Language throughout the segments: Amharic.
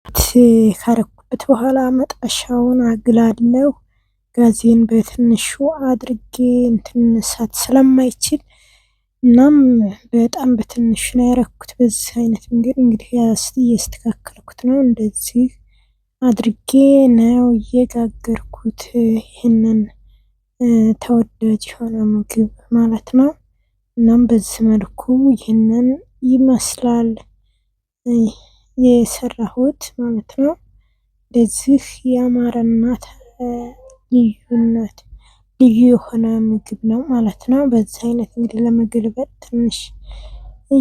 ካረኩበት በኋላ መጥበሻውን አግላለሁ። ጋዜን በትንሹ አድርጌ እንትን እሳት ስለማይችል እናም በጣም በትንሽ ነው ያረኩት። በዚህ አይነት መንገድ እንግዲህ እያስተካከልኩት ነው። እንደዚህ አድርጌ ነው እየጋገርኩት ይህንን ተወዳጅ የሆነ ምግብ ማለት ነው። እናም በዚህ መልኩ ይህንን ይመስላል የሰራሁት ማለት ነው። እንደዚህ ያማረና ልዩ የሆነ ምግብ ነው ማለት ነው። በዚህ አይነት እንግዲህ ለመገልበጥ ትንሽ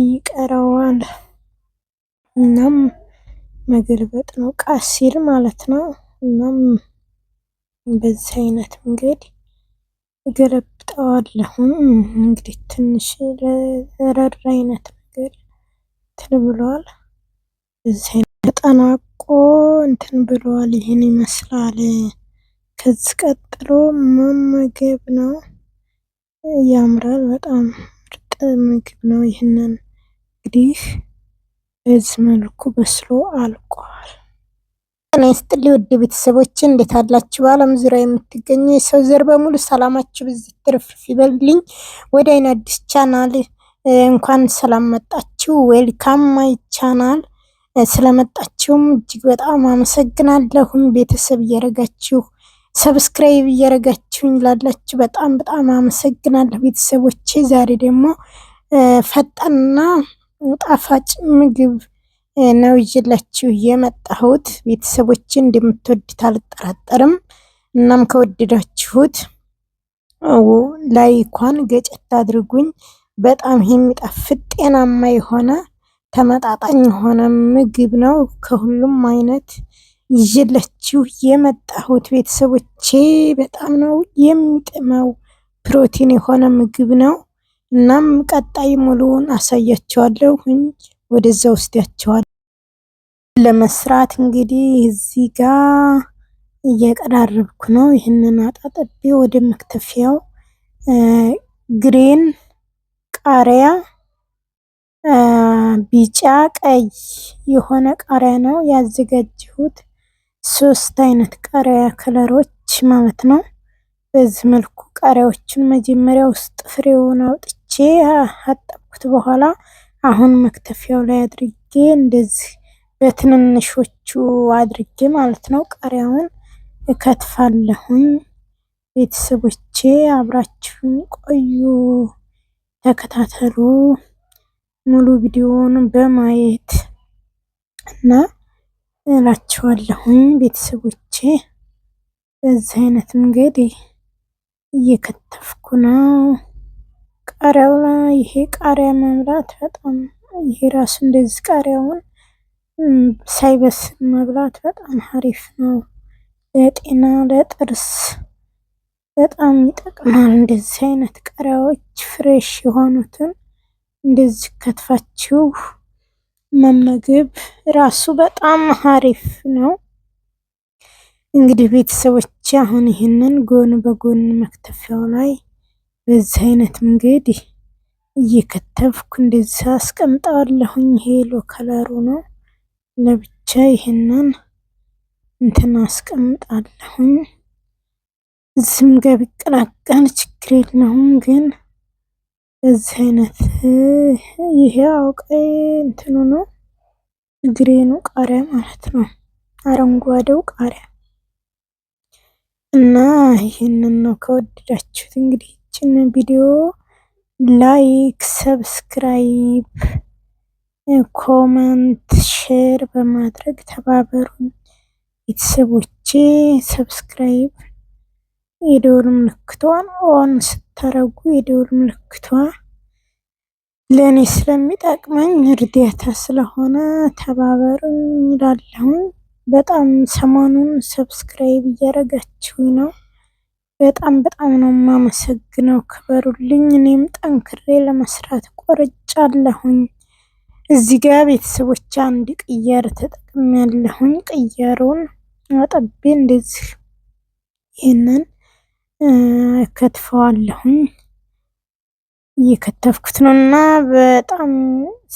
ይቀረዋል። እናም መገልበጥ ነው ቀስ ሲል ማለት ነው። እናም በዚህ አይነት መንገድ እገለብጠዋለሁ። እንግዲህ ትንሽ ረር አይነት ነገር እንትን ብሏል። በዚህ አይነት ተጠናቆ እንትን ብሏል። ይሄን ይመስላል። ከዚህ ቀጥሎ መመገብ ነው። ያምራል። በጣም ምርጥ ምግብ ነው። ይህንን እንግዲህ በዚህ መልኩ በስሎ አልቋል። ጤና ይስጥልኝ ውድ ቤተሰቦቼ፣ እንዴት አላችሁ? በዓለም ዙሪያ የምትገኙ የሰው ዘር በሙሉ ሰላማችሁ ብዝት ትርፍርፍ ይበልልኝ። ወደ አይን አዲስ ቻናል እንኳን ሰላም መጣችሁ። ዌልካም ማይ ቻናል። ስለመጣችሁም እጅግ በጣም አመሰግናለሁ። ቤተሰብ እያረጋችሁ ሰብስክራይብ እያረጋችሁኝ ላላችሁ በጣም በጣም አመሰግናለሁ ቤተሰቦቼ። ዛሬ ደግሞ ፈጣንና ጣፋጭ ምግብ ነው ይዤላችሁ የመጣሁት። ቤተሰቦቼ እንደምትወዱት አልጠራጠርም። እናም ከወደዳችሁት ላይኳን ገጨት አድርጉኝ። በጣም የሚጣፍጥ ጤናማ የሆነ ተመጣጣኝ የሆነ ምግብ ነው። ከሁሉም አይነት ይዤላችሁ የመጣሁት ቤተሰቦቼ በጣም ነው የሚጥመው። ፕሮቲን የሆነ ምግብ ነው። እናም ቀጣይ ሙሉውን አሳያችኋለሁ። ወደዛ ወስዳችኋለሁ። ለመስራት እንግዲህ እዚህ ጋር እየቀራረብኩ ነው። ይህንን አጣጥቤ ወደ መክተፊያው ግሪን ቃሪያ፣ ቢጫ ቀይ የሆነ ቃሪያ ነው ያዘጋጀሁት። 3 አይነት ቃሪያ ከለሮች ማለት ነው። በዚህ መልኩ ቃሪያዎችን መጀመሪያ ውስጥ ፍሬውን አውጥቼ አጠብኩት። በኋላ አሁን መክተፊያው ላይ አድርጌ እንደዚህ በትንንሾቹ አድርጌ ማለት ነው ቃሪያውን እከትፋለሁኝ። ቤተሰቦቼ አብራችሁን ቆዩ፣ ተከታተሉ ሙሉ ቪዲዮውን በማየት እና እላችኋለሁኝ ቤተሰቦቼ። በዚህ አይነት መንገድ እየከተፍኩ ነው ቃሪያው ላይ። ይሄ ቃሪያ መብላት በጣም ይሄ ራሱ እንደዚህ ቃሪያውን ሳይበስል መብላት በጣም አሪፍ ነው። ለጤና ለጥርስ በጣም ይጠቅማል። እንደዚህ አይነት ቃሪያዎች ፍሬሽ የሆኑትን እንደዚህ ከትፋችሁ መመገብ ራሱ በጣም አሪፍ ነው። እንግዲህ ቤተሰቦች አሁን ይህንን ጎን በጎን መክተፊያው ላይ በዚህ አይነት መንገድ እየከተፍኩ እንደዚህ አስቀምጠዋለሁኝ። ይሄ ሎ ከለሩ ነው። ለብቻ ይህንን እንትን አስቀምጣለሁኝ። እዚህም ጋር ቢቀላቀል ችግር የለውም። ግን በዚህ አይነት ይሄ ቀይ እንትኑ ነው ግሬኑ ቃሪያ ማለት ነው፣ አረንጓዴው ቃሪያ እና ይሄንን ነው። ከወደዳችሁት እንግዲህ ይህችን ቪዲዮ ላይክ፣ ሰብስክራይብ፣ ኮመንት፣ ሼር በማድረግ ተባበሩን ቤተሰቦቼ። ሰብስክራይብ የደወል ምልክቷን ኦን ስታረጉ የደወል ምልክቷ ለእኔ ስለሚጠቅመኝ እርዳታ ስለሆነ ተባበሩኝ እላለሁኝ። በጣም ሰሞኑን ሰብስክራይብ እያረጋችሁኝ ነው። በጣም በጣም ነው የማመሰግነው። ክበሩልኝ። እኔም ጠንክሬ ለመስራት ቆርጫለሁኝ። እዚህ ጋር ቤተሰቦች አንድ ቅያር ተጠቅሜያለሁኝ። ቅያሩን አጥቤ እንደዚህ ይሄንን ከትፈዋለሁኝ። እየከተፍኩት ነውና በጣም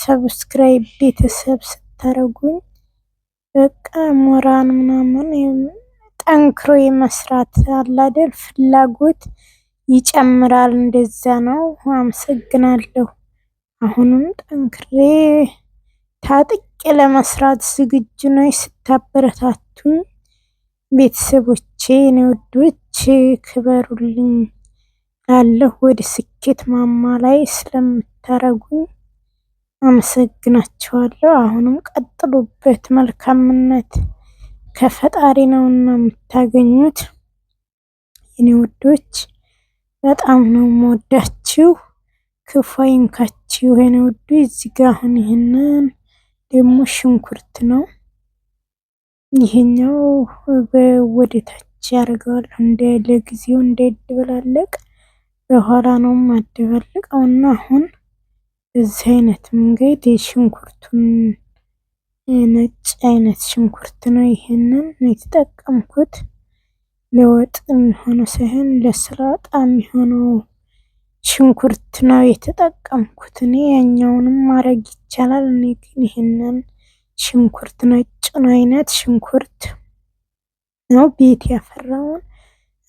ሰብስክራይብ ቤተሰብ ስታረጉኝ በቃ ሞራን ምናምን ጠንክሮ የመስራት አለ አይደል ፍላጎት ይጨምራል። እንደዛ ነው። አመሰግናለሁ። አሁንም ጠንክሬ ታጥቄ ለመስራት ዝግጁ ነኝ። ስታበረታቱኝ ቤተሰቦቼ የኔ ውዶች ክበሩልኝ እላለሁ። ወደ ስኬት ማማ ላይ ስለምታረጉኝ አመሰግናችኋለሁ። አሁንም ቀጥሉበት። መልካምነት ከፈጣሪ ነውና የምታገኙት። የኔ ውዶች በጣም ነው የምወዳችሁ። ክፉ አይንካችሁ የኔ ውዶች። እዚህ ጋር አሁን ይሄንን ደግሞ ሽንኩርት ነው። ይሄኛው ወደታች ያደርገዋለሁ እንደ ለጊዜው እንዳይደበላለቅ በኋላ ነው የማደባልቀውና አሁን በዚህ አይነት መንገድ የሽንኩርቱን ነጭ አይነት ሽንኩርት ነው ይሄንን የተጠቀምኩት። ለወጥ የሚሆነው ሳይሆን ለሰላጣ የሚሆነው ሽንኩርት ነው የተጠቀምኩት እኔ። ያኛውንም ማድረግ ይቻላል። እኔ ግን ይሄንን ሽንኩርት ነጭን አይነት ሽንኩርት ነው ቤት ያፈራውን።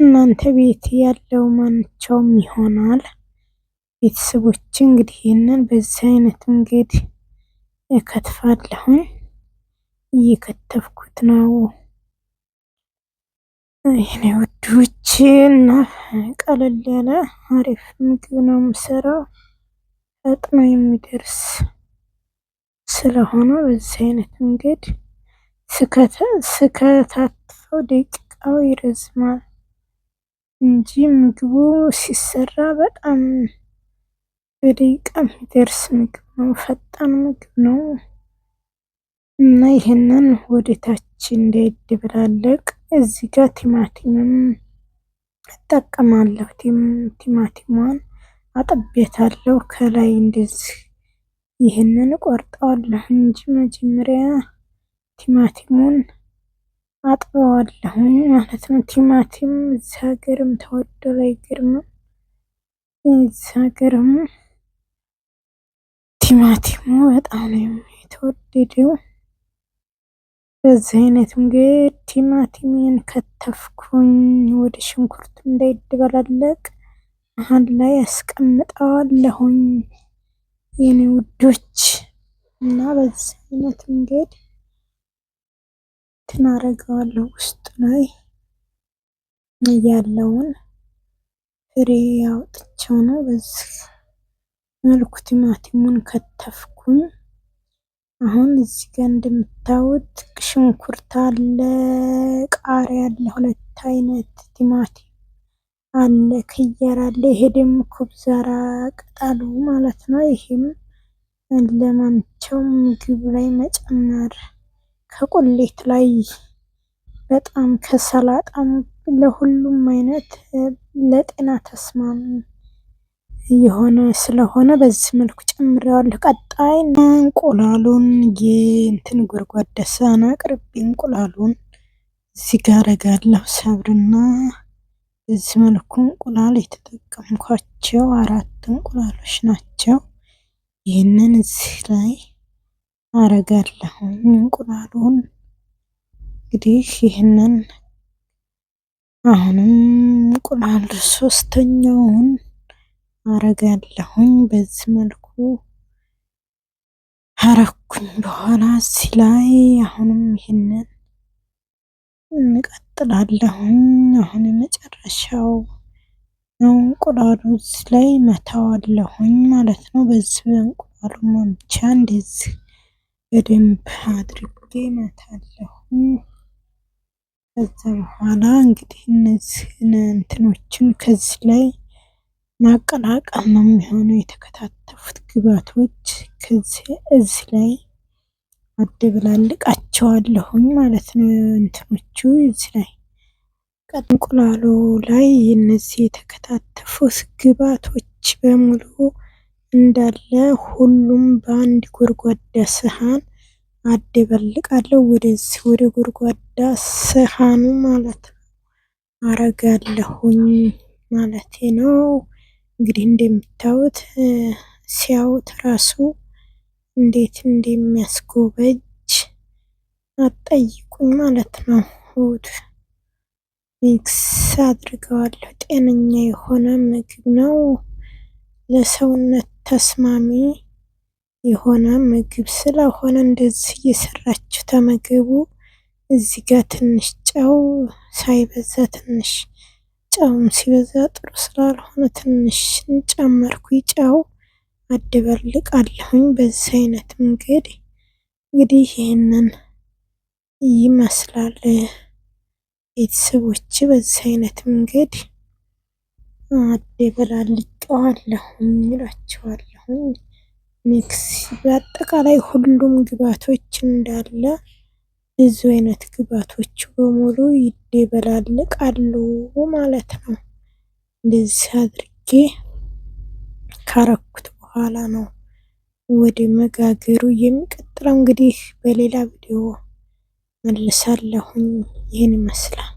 እናንተ ቤት ያለው ማንኛውም ይሆናል። ቤተሰቦች እንግዲህ ይሄንን በዚህ አይነት መንገድ እከትፋለሁኝ። እየከተፍኩት ነው የኔ ውዶች እና ቀለል ያለ አሪፍ ምግብ ነው የምሰራው። ፈጥኖ የሚደርስ ስለሆነ በዚህ አይነት መንገድ ስከታትፈው ደቂቃው ይረዝማል እንጂ ምግቡ ሲሰራ በጣም በደቂቃ የሚደርስ ምግብ ነው። ፈጣን ምግብ ነው እና ይሄንን ወደታች እንዳይደበላለቅ እዚህ ጋር ቲማቲምም እጠቀማለሁ። ቲማቲሟን አጥቤታለሁ ከላይ እንደዚህ ይህንን ቆርጠዋለሁ እንጂ መጀመሪያ ቲማቲሙን አጥበዋለሁ ማለት ነው። ቲማቲም እዚህ ሀገርም ተወዷል አይገርምም? እዚህ ሀገርም ቲማቲሙ በጣም ነው የተወደደው። በዚህ አይነት መንገድ ቲማቲሜን ከተፍኩኝ ወደ ሽንኩርቱ እንዳይደበላለቅ መሃል ላይ አስቀምጠዋለሁኝ የኔ ውዶች እና በዚህ አይነት መንገድ አደርገዋለሁ። ውስጥ ላይ ያለውን ፍሬ አውጥቼው ነው በዚህ መልኩ ቲማቲሙን ከተፍኩኝ። አሁን እዚህ ጋር እንደምታዩት ሽንኩርት አለ፣ ቃሪያ አለ፣ ሁለት አይነት ቲማቲም አለ፣ ክያር አለ። ይሄ ደግሞ ኩብዛራ ቅጠሉ ማለት ነው። ይሄም ለማንኛውም ምግብ ላይ መጨመር ከቁሌት ላይ በጣም ከሰላጣም ለሁሉም አይነት ለጤና ተስማሚ የሆነ ስለሆነ በዚህ መልኩ ጨምሬዋለሁ። ቀጣይ እንቁላሉን የእንትን ጎድጓዳ ሳህን አቅርቤ እንቁላሉን እዚህ ጋር አደርጋለሁ። ሰብርና በዚህ መልኩ እንቁላል የተጠቀምኳቸው 4 እንቁላሎች ናቸው። ይህንን እዚህ ላይ አደርጋለሁ። እንቁላሉን እንግዲህ ይህንን አሁንም እንቁላል ሶስተኛውን አረጋለሁኝ። በዚህ መልኩ አረኩኝ በኋላ እዚህ ላይ አሁንም ይሄንን እንቀጥላለሁኝ። አሁን የመጨረሻው ነው። እንቁላሉ እዚህ ላይ መታዋለሁኝ ማለት ነው። በዚህ እንቁላሉ መምቻ እንደዚህ በደንብ አድርጌ መታለሁኝ። ከዛ በኋላ እንግዲህ እነዚህን እንትኖችን ከዚህ ላይ ማቀላቀል ነው የሚሆነው። የተከታተፉት ግብአቶች ከዚህ እዚህ ላይ አደብላልቃቸዋለሁኝ ማለት ነው። እንትኖቹ እዚህ ላይ እንቁላሉ ላይ እነዚህ የተከታተፉት ግብአቶች በሙሉ እንዳለ ሁሉም በአንድ ጎድጓዳ ሰሃን አደባልቃለሁ። ወደዚህ ወደ ጎድጓዳ ሰሃኑ ማለት ነው አረጋለሁኝ ማለቴ ነው። እንግዲህ እንደምታዩት ሲያዩት ራሱ እንዴት እንደሚያስጎበጅ አትጠይቁኝ ማለት ነው። ሚክስ አድርገዋለሁ። ጤነኛ የሆነ ምግብ ነው። ለሰውነት ተስማሚ የሆነ ምግብ ስለሆነ እንደዚህ እየሰራችሁ ተመገቡ። እዚህ ጋር ትንሽ ጨው ሳይበዛ ትንሽ ጨውም ሲበዛ ጥሩ ስላልሆነ ትንሽ ጨመርኩኝ ጨው አደባልቃለሁኝ። በዚህ አይነት መንገድ እንግዲህ ይህንን ይመስላል። ቤተሰቦች በዚህ አይነት መንገድ አደበላልቀዋለሁኝ እላቸዋለሁኝ። ሚክስ በአጠቃላይ ሁሉም ግብአቶች እንዳለ ብዙ አይነት ግብአቶች በሙሉ ይደበላለቃሉ ማለት ነው። እንደዚህ አድርጌ ካረኩት በኋላ ነው ወደ መጋገሩ የሚቀጥለው። እንግዲህ በሌላ ቪዲዮ መልሳለሁኝ። ይህን ይመስላል።